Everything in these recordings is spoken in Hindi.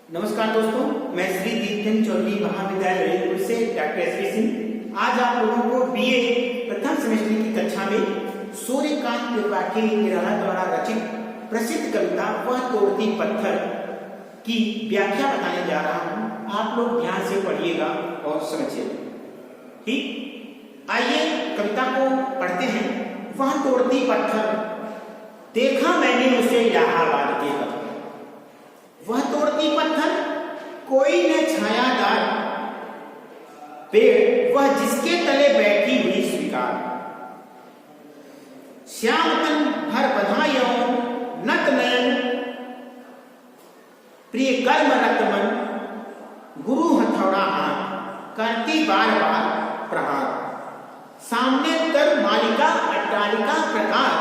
नमस्कार दोस्तों, मैं श्री दीपचंद चौधरी महाविद्यालय ललितपुर से डॉक्टर एसपी सिंह आज आप लोगों को बीए प्रथम सेमेस्टर की कक्षा में सूर्यकांत त्रिपाठी निराला द्वारा रचित प्रसिद्ध कविता वह तोड़ती पत्थर की व्याख्या बताने जा रहा हूँ। आप लोग ध्यान से पढ़िएगा और समझिएगा। ठीक, आइए कविता को पढ़ते हैं। वह तोड़ती पत्थर, देखा मैंने उसे इलाहाबाद के पत्थर। वह तोड़ती पत्थर, कोई न छायादार पेड़, वह जिसके तले बैठी हुई स्वीकार। श्याम तन भर बधा यौन, नत नयन प्रिय कर्म रत मन, गुरु हथौड़ा हाथ, करती बार बार प्रहार। सामने तर मालिका अट्टालिका प्रकार,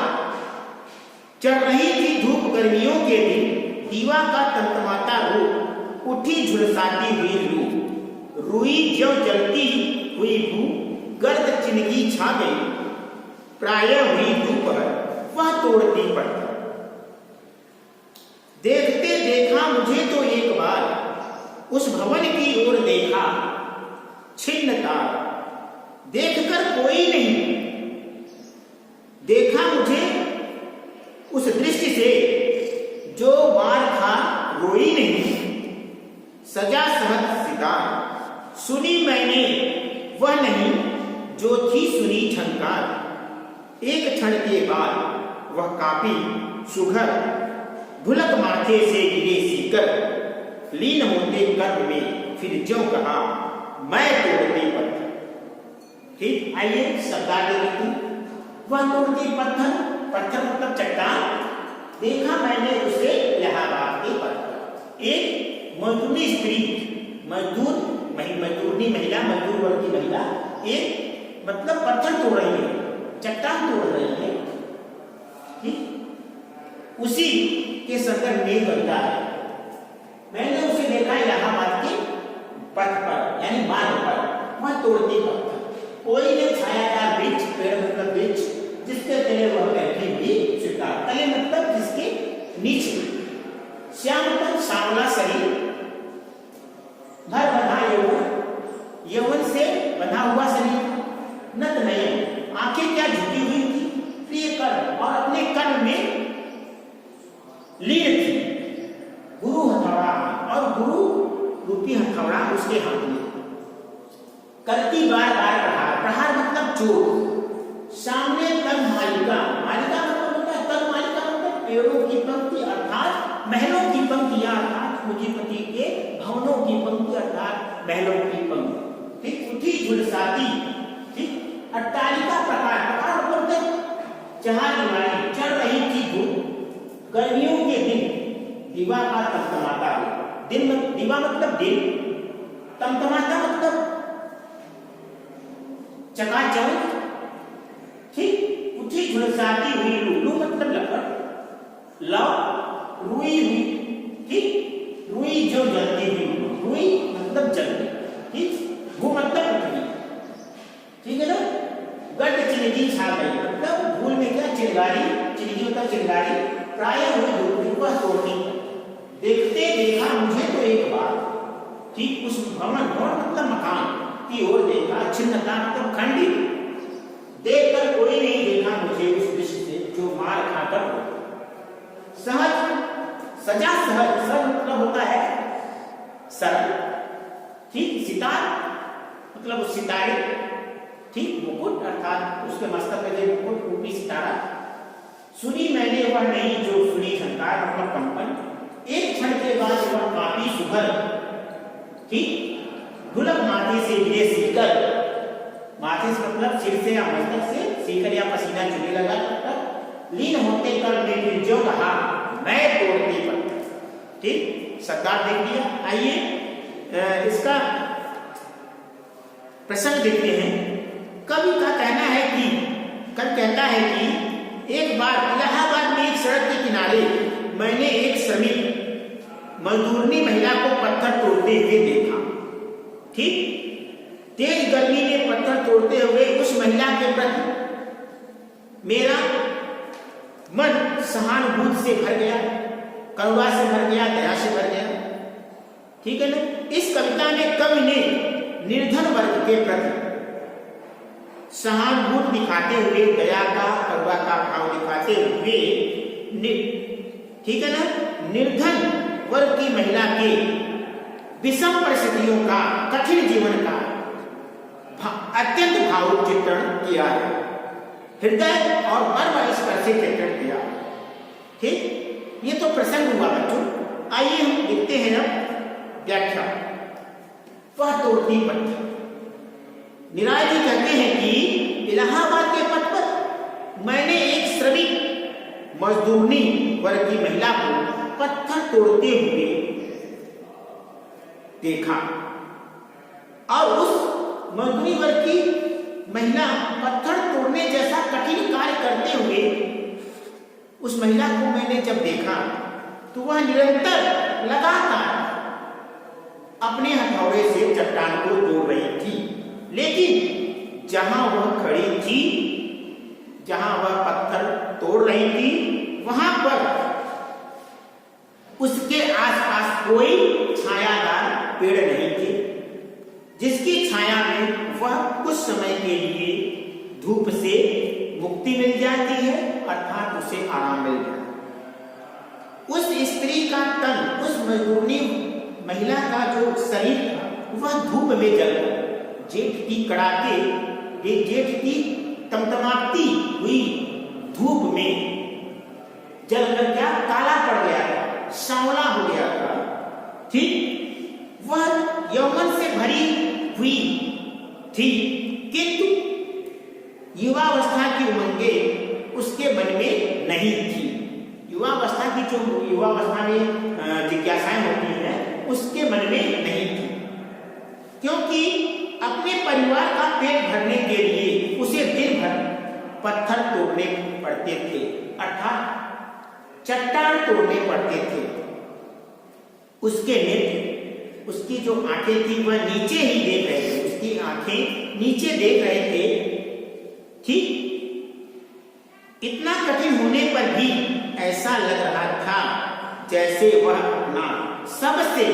चढ़ रही थी धूप गर्मियों के दिन, दीवा का तंतमाता रूप, उठी झुलसाती हुई लू, रुई ज्यों जलती हुई भू, गर्द चिनगी छा गई, प्रायः हुई दोपहर, वह तोड़ती पत्थर। देखते देखा मुझे तो एक बार, उस भवन की ओर देखा छिन्न तार। देखकर कोई नहीं, देखा मुझे उस दृष्टि से जो बार था रोई नहीं। सजा सहज सितार, सुनी मैंने वह नहीं जो थी सुनी झंकार। एक क्षण के बाद वह काफी सुघर, भुलक माथे से गिरे सीकर, लीन होते कर्म में फिर ज्यों कहा मैं तोड़ती पत्थर। ठीक, आइए शब्दार्थ देखिए। वह तोड़ती पत्थर, पत्थर मतलब चट्टान। देखा मैंने उसे इलाहाबाद के पत्थर। एक मजदूरी स्त्री, मजदूरनी महिला, मजदूर वर्ग की महिला, एक मतलब पत्थर तोड़ रही है, चट्टान तोड़ रही है। ठीक, उसी के संदर्भ में कविता है। मैंने उसे देखा इलाहाबाद के पथ पर, यानी मार्ग पर, वह तोड़ती पत्थर। कोई ने छायादार वृक्ष, पेड़ मतलब वृक्ष, जिसके तले वह बैठी हुई स्वीकार। तले मतलब जिसके नीचे। श्याम तन सांवला शरीर, भर बंधा यौवन, यौवन से बंधा हुआ शरीर, नत नयन, आंखें क्या झुकी हुई थी, प्रिय कर्म, और अपने कर्म में लीन थी। गुरु हथौड़ा, और गुरु रूपी हथौड़ा उसके हाथ में। करती बार बार प्रहार, प्रहार मतलब चोट। सामने तर मालिका, मालिका मतलब होता है तर मालिका मतलब पेड़ों की पंक्ति अर्थात महलों की पंक्तियां, अर्थात पूंजीपति के भवनों की पंक्ति अर्थात महलों की पंक्ति। ठीक, उठी झुलसाती, ठीक, अट्टालिका प्रकार, प्रकार मतलब चार दीवारी, चढ़ रही थी धूप गर्मियों के दिन, दीवा का तमतमाता दिन, दीवा मतलब दिन, तमतमाता मतलब चकाचौंध। ठीक, उठी झुलसाती हुई लू, लू मतलब लपट, लव रुई हुई। ठीक, रुई जो जलती हुई, रुई मतलब जलती। ठीक, भू मतलब उठनी। ठीक है ना। गर्द चिनगी छा गई मतलब भूल में क्या चिंगारी, चिनगी मतलब चिंगारी, प्रायः हुई धूप, वह तोड़ती। देखते देखा मुझे तो एक बार, ठीक, उस भवन, भवन मतलब मकान की ओर देखा, छिन्नता मतलब खंडित। देखकर कोई नहीं देखा मुझे उस दृष्टि से जो मार खाकर हो। सहज, सजा सहज, सहज मतलब होता है सरल। ठीक, सितार मतलब उस सितारे, ठीक, मुकुट अर्थात उसके मस्तक पे मुकुट रूपी सितारा। सुनी मैंने वह नहीं जो सुनी झंकार मतलब कंपन। एक क्षण के बाद वह काफी सुघर, ठीक, भुलक माथे से गिरे सीकर, माथे से मतलब सिर से या मस्तक से, सीकर या पसीना चुने लगा तब, लीन होते कर में फिर जो कहा मैं तोड़ती पत्थर। ठीक, शब्दार्थ देख लिया। आइए इसका प्रसंग देखते हैं। कवि का कहना है कि, कवि कहता है कि एक बार इलाहाबाद में एक सड़क के किनारे मैंने एक श्रमिक मजदूरनी महिला को पत्थर तोड़ते हुए देखा। ठीक, तेज गर्मी में पत्थर तोड़ते हुए उस महिला के प्रति मेरा मन सहानुभूति से भर गया, करुणा से भर गया, दया से भर गया। ठीक है ना। इस कविता में कवि ने निर्धन वर्ग के प्रति सहानुभूति दिखाते हुए, दया का, करुणा का भाव दिखाते हुए, ठीक है ना, निर्धन वर्ग की महिला के विषम परिस्थितियों का, कठिन जीवन का अत्यंत भावुक चित्रण किया है, हृदय और मर्म स्पर्शी चित्रण किया। ठीक, ये तो प्रसंग हुआ बच्चों। आइए हम देखते हैं अब व्याख्या। वह तोड़ती पत्थर। निराय जी कहते हैं कि इलाहाबाद के पथ पर मैंने एक श्रमिक मजदूरनी वर्ग की महिला को पत्थर तोड़ते हुए देखा, और उस मजदूरी वर्ग की महिला पत्थर तोड़ने जैसा कठिन कार्य करते हुए उस महिला को मैंने जब देखा तो वह निरंतर लगातार अपने हथौड़े से चट्टान को तोड़ रही थी, लेकिन जहां वह खड़ी थी, जहां वह पत्थर तोड़ रही थी, वहां पर उसके आसपास कोई छायादार पेड़ नहीं थे, जिसकी छाया में वह कुछ समय के लिए धूप से मुक्ति मिल जाती है, अर्थात उसे आराम मिल जाता है। उस स्त्री का तन, उस मजदूरनी महिला का जो शरीर था, वह धूप में जल गया। जेठ की कड़ाके, जेठ की तमतमाती हुई धूप में जलकर क्या काला पड़ गया था, सांवला हो गया था। ठीक, वह यौवन से भरी हुई थी, किंतु युवावस्था की उमंगें उसके मन में नहीं थी। युवावस्था की जो युवावस्था में जिज्ञासाएं होती हैं, उसके मन में नहीं थी, क्योंकि अपने परिवार का पेट भरने के लिए उसे दिन भर पत्थर तोड़ने पड़ते थे, अर्थात चट्टान तोड़ने पड़ते थे। उसके नेत्र, उसकी जो आंखें थी वह नीचे ही देख रहे थे, उसकी आंखें नीचे देख रहे थे। ठीक, इतना कठिन होने पर भी ऐसा लग रहा था जैसे वह अपना सबसे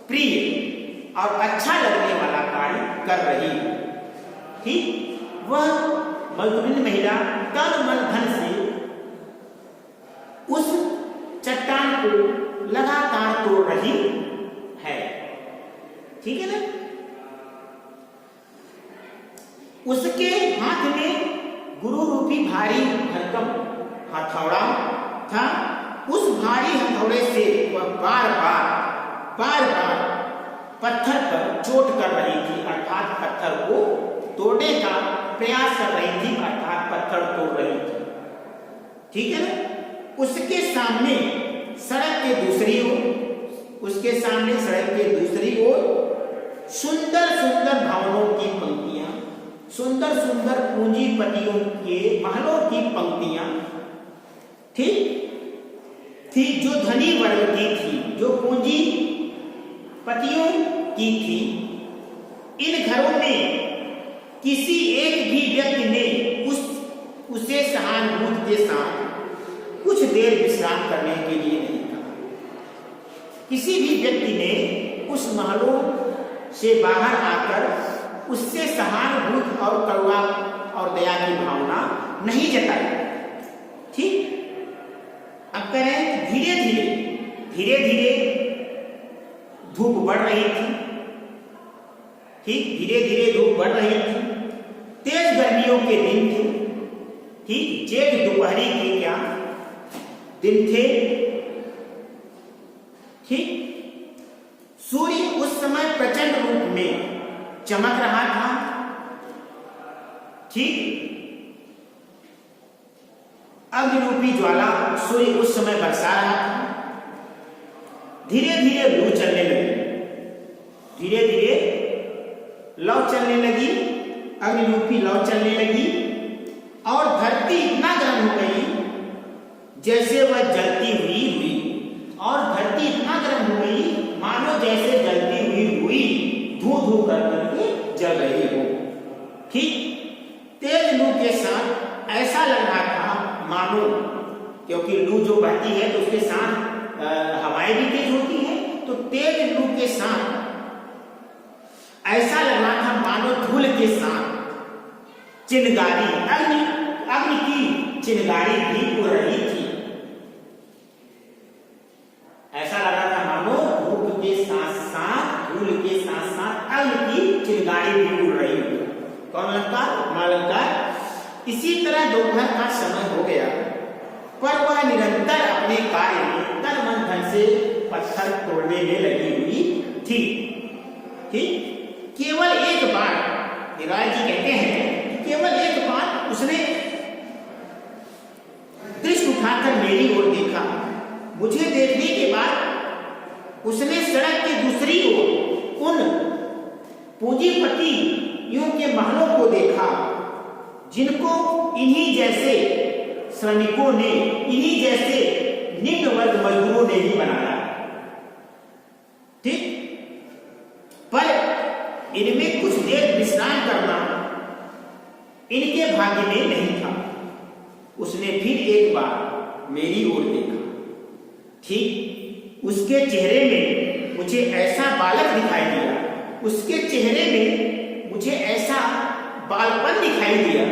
प्रिय और अच्छा लगने वाला कार्य कर रही है। ठीक, वह मजदूरनी महिला तन मन धन से उस चट्टान को लगातार तोड़ रही है। ठीक है ना। उसके हाथ में गुरु रूपी भारी भरकम हथौड़ा था। उस भारी हथौड़े से वह बार बार पत्थर पर चोट कर रही थी, अर्थात पत्थर को तोड़ने का प्रयास कर रही थी, अर्थात पत्थर तोड़ रही थी। ठीक है ना। उसके सामने सड़क के दूसरी ओर सुंदर सुंदर भवनों की पंक्तियां, सुंदर सुंदर पूंजीपतियों के महलों की पंक्तियां थी, जो धनी वर्ग की थी, जो पूंजीपतियों की थी। इन घरों में किसी एक भी व्यक्ति ने उसे सहानुभूति के साथ कुछ देर विश्राम करने के लिए नहीं कहा। किसी भी व्यक्ति ने उस महलों से बाहर आकर उससे सहानुभूति और करुणा और दया की भावना नहीं जताई। ठीक, अब करें धीरे धीरे धूप बढ़ रही थी। ठीक, धीरे धीरे धूप बढ़ रही थी। तेज गर्मियों के दिन थे। ठीक, जेठ दोपहरी के क्या दिन थे। ठीक, सूर्य उस समय प्रचंड रूप में चमक रहा था। ठीक, अग्निरूपी ज्वाला सूर्य उस समय बरसा रहा था। धीरे धीरे लू चलने लगी, धीरे धीरे लौ चलने लगी, अग्निरूपी लौ चलने लगी, और धरती इतना गर्म हो गई जैसे वह जलती हुई, और धरती इतना गर्म हो गई मानो जैसे जलती हुई धू करके जल रही हो। ठीक, तेज लू के साथ ऐसा लग रहा था मानो, क्योंकि लू जो बहती है तो उसके साथ हवाएं भी तेज होती हैं, तो तेज के साथ चिनगारी, अग्नि अग्नि की चिनगारी भी उड़ रही थी। ऐसा लगा था मानो धूप के साथ साथ, धूल के साथ साथ अग्नि की चिनगारी भी उड़ रही हो। कौन अलंकार? उपमा अलंकार। इसी तरह दोपहर का समय हो गया, पर वह निरंतर अपने कार्य में तन मन धन से पत्थर तोड़ने में लगी हुई थी। ठीक, केवल एक बार धीराज जी कहते हैं, केवल एक बार उसने दृष्टि उठाकर मेरी ओर देखा। मुझे देखने के बाद उसने सड़क की दूसरी ओर उन पूंजीपतियों के महलों को देखा, जिनको इन्हीं जैसे श्रमिकों ने, इन्हीं जैसे निम्न वर्ग मजदूरों ने ही बनाया। ठीक, पर इनमें कुछ देर विश्राम करना इनके भाग्य में नहीं था। उसने फिर एक बार मेरी ओर देखा। ठीक, उसके चेहरे में मुझे ऐसा बालक दिखाई दिया, उसके चेहरे में मुझे ऐसा बालपन दिखाई दिया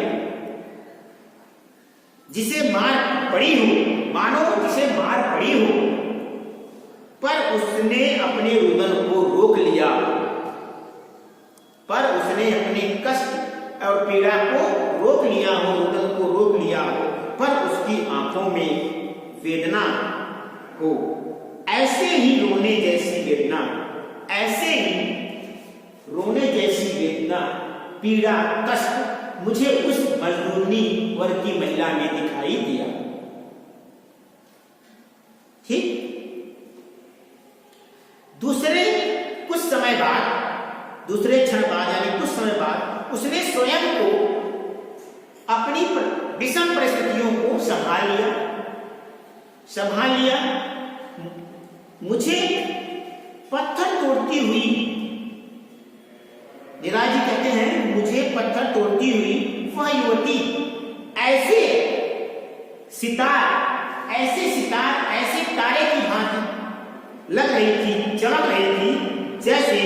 जिसे मार पड़ी हो, मानो जिसे मार पड़ी हो। पर उसने अपने रुदन को रोक लिया, पर उसने अपने कष्ट और पीड़ा को रोक लिया हो, रुदन को रोक लिया हो, पर उसकी आंखों में वेदना हो, ऐसे ही रोने जैसी वेदना, ऐसे ही रोने जैसी वेदना, पीड़ा, कष्ट मुझे उस मजदूरनी वर्ग की महिला में दिखाई दिया। ठीक, दूसरे कुछ समय बाद, दूसरे क्षण बाद यानी कुछ समय बाद उसने स्वयं को अपनी विषम परिस्थितियों को संभाल लिया। मुझे पत्थर तोड़ती हुई, धीराज जी कहते हैं, मुझे पत्थर तोड़ती हुई वह युवती ऐसे सितार, ऐसे तारे की भांति लग रही थी, चमक रही थी, जैसे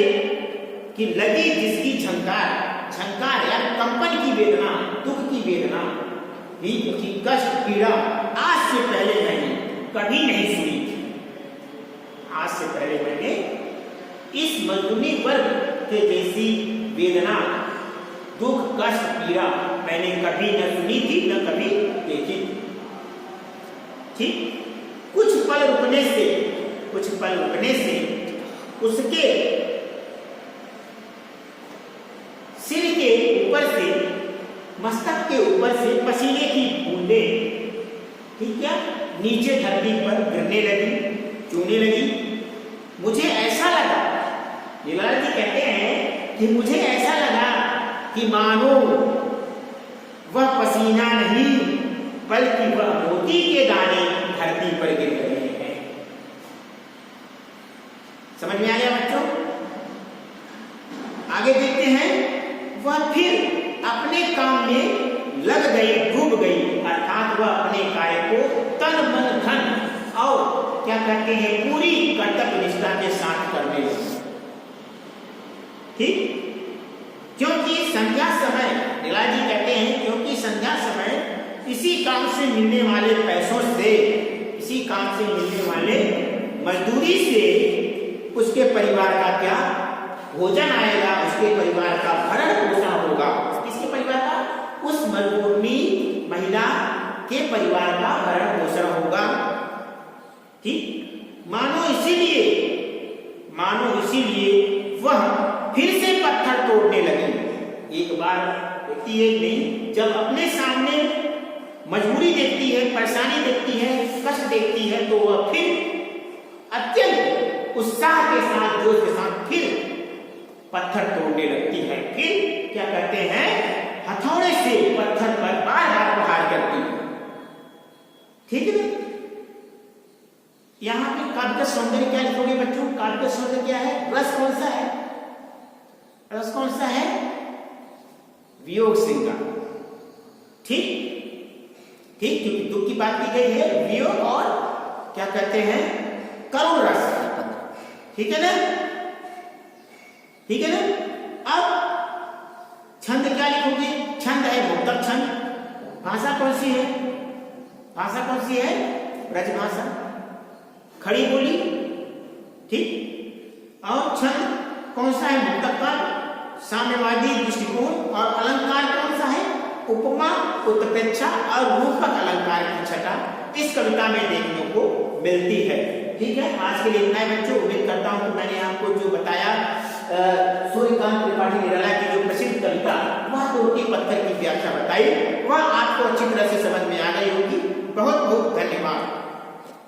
कि लगी जिसकी झंकार या कंपन की वेदना, दुख की वेदना, की कष्ट पीड़ा आज से पहले मैंने कभी नहीं सुनी। आज से पहले मैंने इस मजदूरी वर्ग के जैसी वेदना, दुख, कष्ट, पीड़ा मैंने कभी न सुनी थी, न कभी देखी थी। ठीक, कुछ पल रुकने से उसके सिर के ऊपर से, मस्तक के ऊपर से पसीने की बूंदें, ठीक है, नीचे धरती पर गिरने लगी, चूने लगी। मुझे ऐसा लगा, लीलाल जी कहते हैं कि मुझे ऐसा लगा कि मानो वह पसीना नहीं बल्कि वह मोती के दाने धरती पर गिर रहे हैं। समझ में आ गया बच्चों? आगे देखते हैं। वह फिर अपने काम में लग गई, डूब गई, अर्थात वह अपने कार्य को तन मन धन और क्या कहते हैं पूरी कर्तव्य निष्ठा के साथ करने लगी। ठीक, क्योंकि संध्या समय, लीला जी कहते हैं, क्योंकि संध्या समय इसी काम से मिलने वाले पैसों से, इसी काम से मिलने वाले मजदूरी से उसके परिवार का क्या भोजन आएगा, उसके परिवार का भरण पोषण होगा। किसके परिवार का? उस मजदूरनी महिला के परिवार का भरण पोषण होगा। ठीक, मानो इसीलिए वह फिर से पत्थर तोड़ने लगी। एक बार देखती है नहीं, जब अपने सामने मजबूरी देखती है, परेशानी देखती है, कष्ट देखती है, तो वह फिर अत्यंत उत्साह के साथ, जोश के साथ फिर पत्थर तोड़ने लगती है। फिर क्या करते हैं, हथौड़े से पत्थर पर बार बार प्रहार करती है। ठीक है, यहां पे काव्य का सौंदर्य क्या लिखोगे बच्चों? काव्य का सौंदर्य क्या है? रस कौन सा है? रस कौन सा है? वियोग श्रृंगार। ठीक, ठीक, क्योंकि दुख की बात की गई है, वियोग और क्या कहते हैं, करुण रस। ठीक है ना, ठीक है ना। अब छंद भाषा कौन सी है? भाषा कौन सी है? ब्रजभाषा। खड़ी बोली, ठीक। और छंद कौन सा है? मुक्तक का साम्यवादी दृष्टिकोण। और अलंकार कौन सा है? उपमा, उत्प्रेक्षा और रूपक अलंकार की छटा इस कविता में देखने को मिलती है। ठीक है, आज के लिए इतना है बच्चों। उम्मीद करता हूं कि मैंने आपको जो बताया सूर्यकांत त्रिपाठी निराला की जो प्रसिद्ध कविता वह दोटी पत्थर की व्याख्या बताई वह आपको अच्छी तरह से समझ में आ गई होगी। बहुत बहुत धन्यवाद।